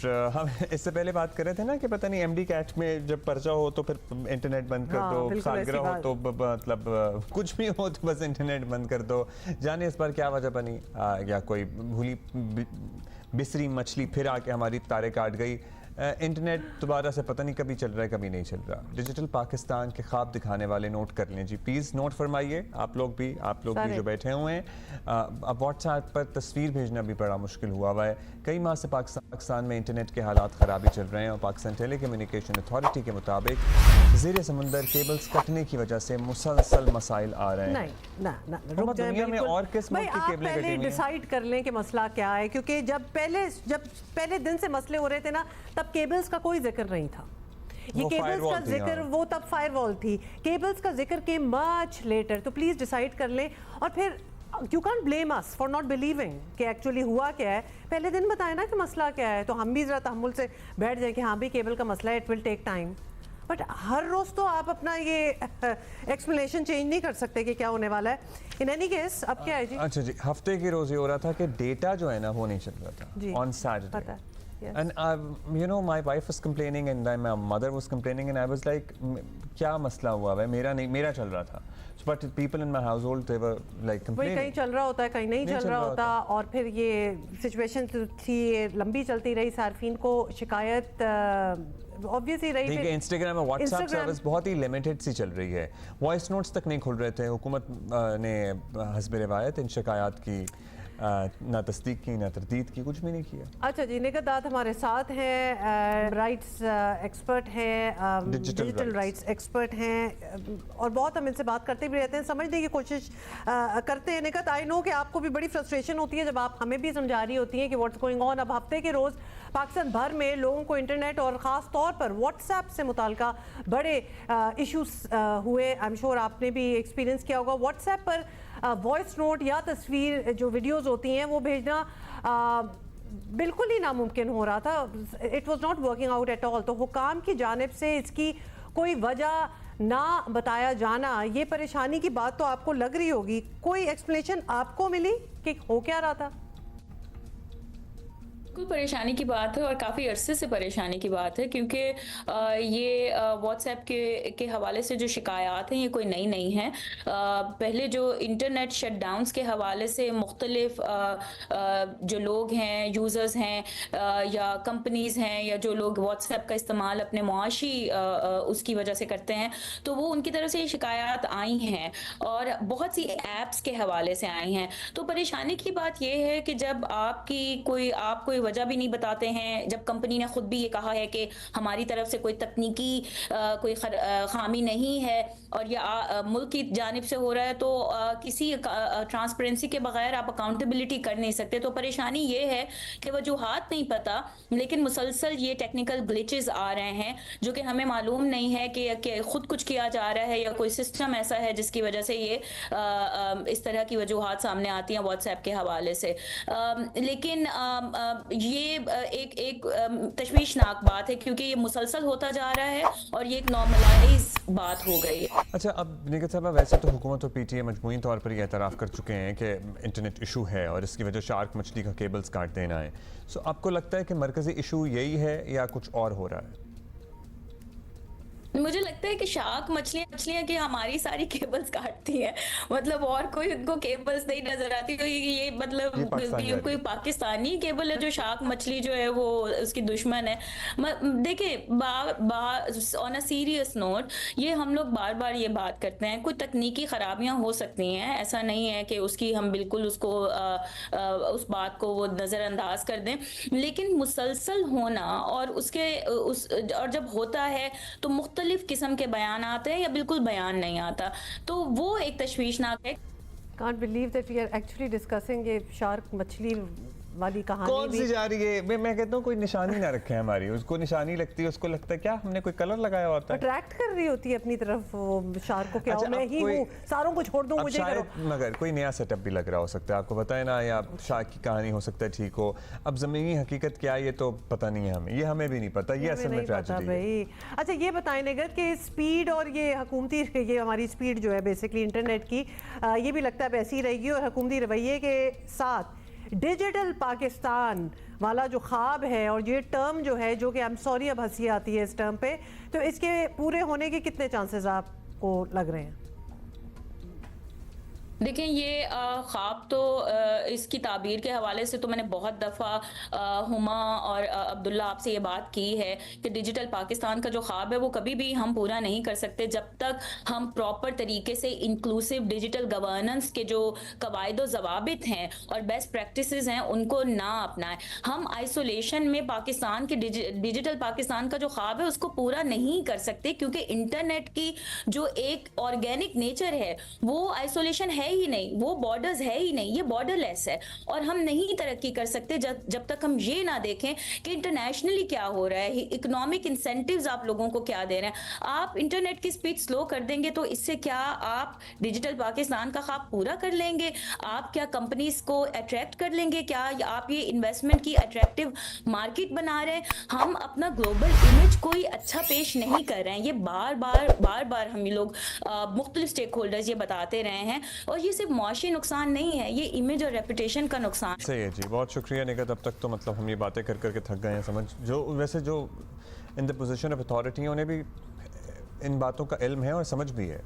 ہم اس سے پہلے بات کر رہے تھے نا کہ پتہ نہیں ایم ڈی کیٹ میں جب پرچہ ہو تو پھر انٹرنیٹ بند کر دو, سالگرہ ہو تو مطلب کچھ بھی ہو تو بس انٹرنیٹ بند کر دو. جانے اس پر کیا وجہ بنی, یا کوئی بھولی بسری مچھلی پھر آ کے ہماری تارے کاٹ گئی. انٹرنیٹ دوبارہ سے پتہ نہیں کبھی چل رہا ہے کبھی نہیں چل رہا. ڈیجیٹل پاکستان کے خواب دکھانے والے نوٹ کر لیں جی, پلیز نوٹ فرمائیے. آپ لوگ بھی جو بیٹھے ہوئے ہیں, اب واٹس ایپ پر تصویر بھیجنا بھی بڑا مشکل ہوا ہے. کئی ماہ سے پاکستان میں انٹرنیٹ کے حالات خرابی چل رہے ہیں, اور پاکستان ٹیلی کمیونیکیشن اتھارٹی کے مطابق زیر سمندر کیبلز کٹنے کی وجہ سے مسلسل مسائل آ رہے ہیں. نہیں, دنیا میں اور کس ملک کی کیبلیں کٹی ہوئی ہیں؟ ڈیسائیڈ کر لیں کہ مسئلہ کیا ہے, کیونکہ جب پہلے دن سے مسئلے ہو رہے تھے نا, تب کیبلز کا کوئی ذکر نہیں تھا. یہ کیبلز کا ذکر, وہ تب فائر وال تھی. کیبلز کا ذکر کے مچ لیٹر. تو پلیز ڈیسائیڈ کر لیں. اور پھر you can't blame us for not believing کہ ایکچولی ہوا کیا ہے. پہلے دن بتائیں نا کہ مسئلہ کیا ہے, تو ہم بھی ذرا تحمل سے بیٹھ جائیں کہ ہاں بھی کیبل کا مسئلہ ہے, it will take time. But ہر روز تو آپ اپنا یہ ایکسپلینیشن چینج نہیں کر سکتے کہ کیا ہونے والا ہے. ان اینی کیس اب کیا ہے جی؟ اچھا جی, ہفتے کی روز یہ ہو رہا تھا کہ ڈیٹا جو ہے نا وہ نہیں چل رہا تھا آن Saturday. And you know, my wife was complaining and my mother was complaining and I was like, کیا مسئلہ ہوا ہے؟ میرا چل رہا تھا. But people in my household, they were like complaining. کہیں چل رہا ہوتا ہے, کہیں نہیں چل رہا ہوتا. اور پھر یہ سچویشن تھی, لمبی چلتی رہی, صارفین کو شکایت obviously رہی. دیکھیں انسٹاگرام اور واٹس ایپ سروس بہت ہی لمیٹڈ سی چل رہی ہے. وائس نوٹس تک نہیں کھل رہے تھے. حکومت نے حسب روایت ان شکایات کی نہ تصدیق کی نہ تردید کی, کچھ بھی نہیں کیا. اچھا جی, نگہت دات ہمارے ساتھ ہیں, رائٹس ایکسپرٹ ہیں, ڈیجیٹل رائٹس ایکسپرٹ ہیں, اور بہت ہم ان سے بات کرتے بھی رہتے ہیں, سمجھنے کی کوشش کرتے ہیں. نگہت, آئی نو کہ آپ کو بھی بڑی فرسٹریشن ہوتی ہے جب آپ ہمیں بھی سمجھا رہی ہوتی ہیں کہ واٹس گوئنگ آن. اب ہفتے کے روز پاکستان بھر میں لوگوں کو انٹرنیٹ اور خاص طور پر واٹس ایپ سے متعلقہ بڑے ایشوز ہوئے. آئی ایم شیور آپ نے بھی ایکسپیرینس کیا ہوگا. واٹس ایپ پر وائس نوٹ یا تصویر جو ویڈیوز ہوتی ہیں وہ بھیجنا بالکل ہی ناممکن ہو رہا تھا. It was not working out at all. تو حکام کی جانب سے اس کی کوئی وجہ نہ بتایا جانا, یہ پریشانی کی بات تو آپ کو لگ رہی ہوگی. کوئی ایکسپلینیشن آپ کو ملی کہ ہو کیا رہا تھا؟ بالکل پریشانی کی بات ہے, اور کافی عرصے سے پریشانی کی بات ہے, کیونکہ یہ واٹس ایپ کے حوالے سے جو شکایات ہیں یہ کوئی نئی نہیں ہیں. پہلے جو انٹرنیٹ شٹ ڈاؤنز کے حوالے سے مختلف جو لوگ ہیں, یوزرز ہیں یا کمپنیز ہیں, یا جو لوگ واٹس ایپ کا استعمال اپنے معاشی اس کی وجہ سے کرتے ہیں, تو وہ ان کی طرف سے یہ شکایات آئی ہیں, اور بہت سی ایپس کے حوالے سے آئی ہیں. تو پریشانی کی بات یہ ہے کہ جب آپ کوئی وجہ بھی نہیں بتاتے ہیں, جب کمپنی نے خود بھی یہ کہا ہے کہ ہماری طرف سے کوئی تکنیکی کوئی خامی نہیں ہے اور یہ ملک کی جانب سے ہو رہا ہے, تو کسی ٹرانسپیرنسی کے بغیر آپ اکاؤنٹیبلٹی کر نہیں سکتے. تو پریشانی یہ ہے کہ وجوہات نہیں پتا, لیکن مسلسل یہ ٹیکنیکل گلیچز آ رہے ہیں جو کہ ہمیں معلوم نہیں ہے کہ خود کچھ کیا جا رہا ہے یا کوئی سسٹم ایسا ہے جس کی وجہ سے یہ اس طرح کی وجوہات سامنے آتی ہیں واٹس ایپ کے حوالے سے. لیکن یہ ایک تشویشناک بات ہے, کیونکہ یہ مسلسل ہوتا جا رہا ہے اور یہ ایک نارملائز بات ہو گئی ہے. اچھا, اب نگہت صاحبہ, ویسے تو حکومت اور پی ٹی اے مجموعی طور پر یہ اعتراف کر چکے ہیں کہ انٹرنیٹ ایشو ہے اور اس کی وجہ شارک مچھلی کا کیبلز کاٹ دینا ہے. سو آپ کو لگتا ہے کہ مرکزی ایشو یہی ہے یا کچھ اور ہو رہا ہے؟ مجھے لگتا ہے کہ شارک مچھلیاں کہ ہماری ساری کیبلز کاٹتی ہیں, مطلب اور کوئی ان کو کیبلز نہیں نظر آتی. تو یہ مطلب کوئی پاکستانی کیبل ہے جو شارک مچھلی جو ہے وہ اس کی دشمن ہے. دیکھیں, آن اے سیریس نوٹ, یہ ہم لوگ بار بار یہ بات کرتے ہیں, کوئی تکنیکی خرابیاں ہو سکتی ہیں, ایسا نہیں ہے کہ اس کی ہم بالکل اس بات کو وہ نظر انداز کر دیں, لیکن مسلسل ہونا اور اور جب ہوتا ہے تو مختلف قسم کے بیان آتے ہیں یا بالکل بیان نہیں آتا, تو وہ ایک تشویشناک ہے. Can't believe that we are actually discussing یہ شارک مچھلی والی کہانی. کون سی جا رہی ہے؟ میں کہتا ہوں کوئی نشانی نہ رکھے ہماری, اس کو نشانی لگتی ہے, اس کو لگتا ہے کیا ہم نے کوئی کلر لگایا ہوتا ہے, اٹریکٹ کر رہی ہوتی ہے اپنی طرف وہ شارک کو, کیا میں ہی ہوں, ساروں کو چھوڑ دوں, مجھے کرو. مگر کوئی نیا سیٹ اپ بھی لگ رہا ہو سکتا ہے, آپ کو پتہ ہے نا, یا شارک کی کہانی ہو سکتا ہے ٹھیک ہو. اب زمینی حقیقت کیا ہے یہ تو پتہ نہیں ہے ہمیں, یہ ہمیں بھی نہیں پتہ, یہ اصل میں ٹریجڈی ہے. اچھا یہ بتائیں نگر کہ سپیڈ اور یہ حکومتی, یہ ہماری سپیڈ جو ہے بیسیکلی انٹرنیٹ کی, یہ بھی لگتا ہے ایسی رہے گی, اور حکومتی رویے کے ساتھ ڈیجیٹل پاکستان والا جو خواب ہے اور یہ ٹرم جو ہے جو کہ سوری اب ہنسی آتی ہے اس ٹرم پہ، تو اس کے پورے ہونے کے کتنے چانسز آپ کو لگ رہے ہیں؟ دیکھیں یہ خواب تو اس کی تعبیر کے حوالے سے تو میں نے بہت دفعہ ہما اور عبداللہ آپ سے یہ بات کی ہے کہ ڈیجیٹل پاکستان کا جو خواب ہے وہ کبھی بھی ہم پورا نہیں کر سکتے جب تک ہم پراپر طریقے سے انکلوسیو ڈیجیٹل گورننس کے جو قواعد و ضوابط ہیں اور بیسٹ پریکٹسز ہیں ان کو نہ اپنائیں۔ ہم آئسولیشن میں پاکستان کے ڈیجیٹل پاکستان کا جو خواب ہے اس کو پورا نہیں کر سکتے، کیونکہ انٹرنیٹ کی جو ایک آرگینک نیچر ہے وہ آئسولیشن ہے ہی نہیں، وہ بارڈرز ہے ہی نہیں، یہ بارڈر لیس ہے، اور ہم نہیں ترقی کر سکتے جب تک ہم یہ نہ دیکھیں کہ انٹرنیشنلی کیا ہو رہا ہے، اکنامک انسینٹیوز آپ لوگوں کو کیا دے رہے ہیں۔ آپ انٹرنیٹ کی سپیڈ سلو کر دیں گے تو اس سے کیا آپ ڈیجیٹل پاکستان کا خواب پورا کر لیں گے؟ آپ کیا کمپنیز کو اٹریکٹ کر لیں گے؟ کیا آپ یہ انویسٹمنٹ کی اٹریکٹیو مارکیٹ بنا رہے ہیں؟ ہم اپنا گلوبل امیج کوئی اچھا پیش نہیں کر رہے ہیں، یہ بار بار ہم لوگ مختلف سٹیک ہولڈرز یہ بتاتے رہے ہیں، اور یہ صرف معاشی نقصان نہیں ہے، یہ امیج اور ریپوٹیشن کا نقصان۔ صحیح ہے جی، بہت شکریہ نگہت۔ اب تک تو مطلب ہم یہ باتیں کر کے تھک گئے ہیں سمجھ، جو ویسے جو ان دا پوزیشن آف اتھارٹی ہیں انہیں بھی ان باتوں کا علم ہے اور سمجھ بھی ہے۔